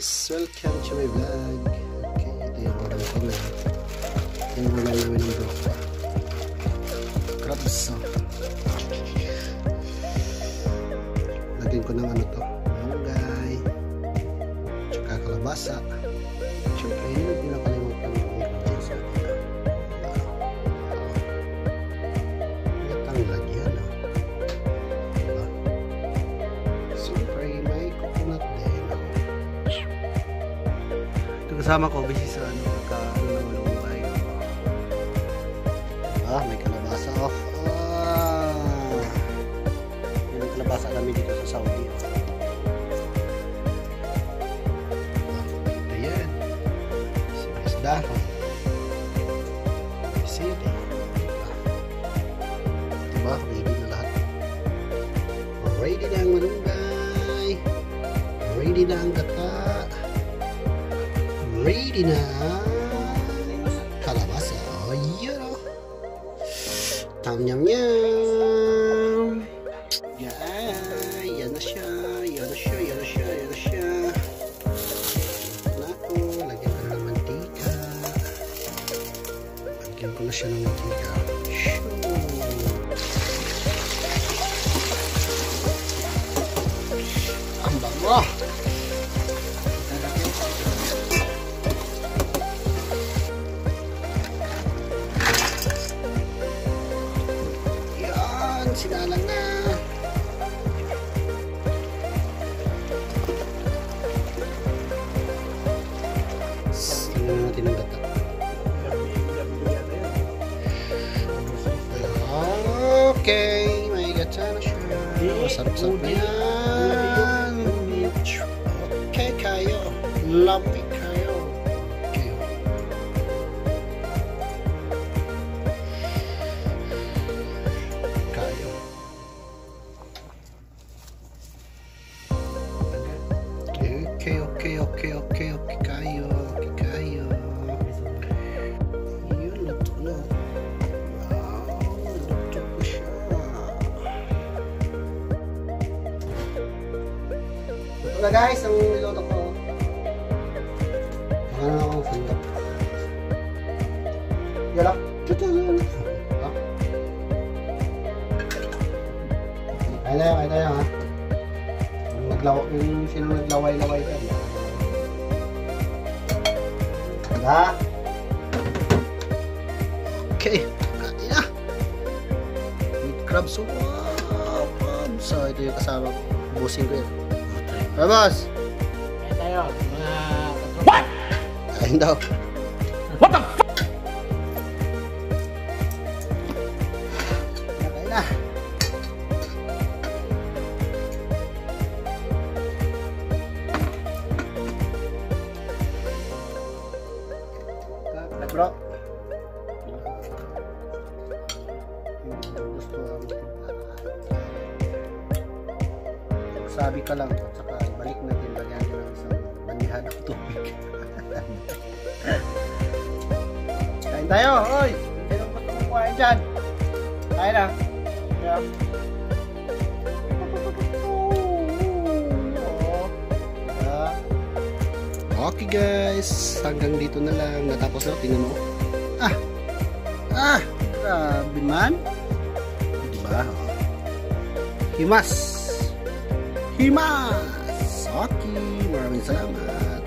guys! Welcome to my vlog. Okay, ito yung ulam ko na. Ito yung ulam namin ng broka. Crabs. Lagyan ko ng ano to. Malunggay. Tsaka kalabasa. Tsaka yun yung pinakalimutan ng ingredients sa akin. Gatang lagyan. Diba? Siyempre, may coconut din. Ito kasama ko, busy sa ano, kakaano ng malunggay. May kalabasa. Yun ang kalabasa namin dito sa Saudi. Ito yan. Isda. Sili. Diba? Ready na lahat. Ready na ang malunggay. Ready na ang gata. Ready na kalabasa. Oh, yun o. Tam yum yum. Yan na siya. Yan na siya. Yan na siya. Yan na siya. Naku, lagyan ko na ng mantika. Lagyan ko na siya ng mantika. Ang bango. Sinalang na. Tingnan natin ang gata. Okay, may gata na siya. Masarap-sarap na yan. Okay kayo. Lumpy kayo. Okay. Okay kayo. Yun, luto na. Wow, luto ko siya. Luto na guys, ang niluto ko. Baka na akong sandok. Yala, luto na. Kaya tayo ha. Yung sino naglaway-laway ka. Diba? Okay. Kain na. With crabs. Wow. So, ito yung kasama ko. Busing ko yun. Tara, boss. Kain tayo. What? Kain daw. What the f***? Kain na. Bro, sabi ka lang at saka balik natin lagyan ng isang banihan ng tubig. Kain tayo, oy! Sino ba itong kuhain dyan? Kain na. Okay guys, hanggang dito na lang. Natapos na, tingnan mo. Grabe man. Diba? Himas. Okay, maraming salamat.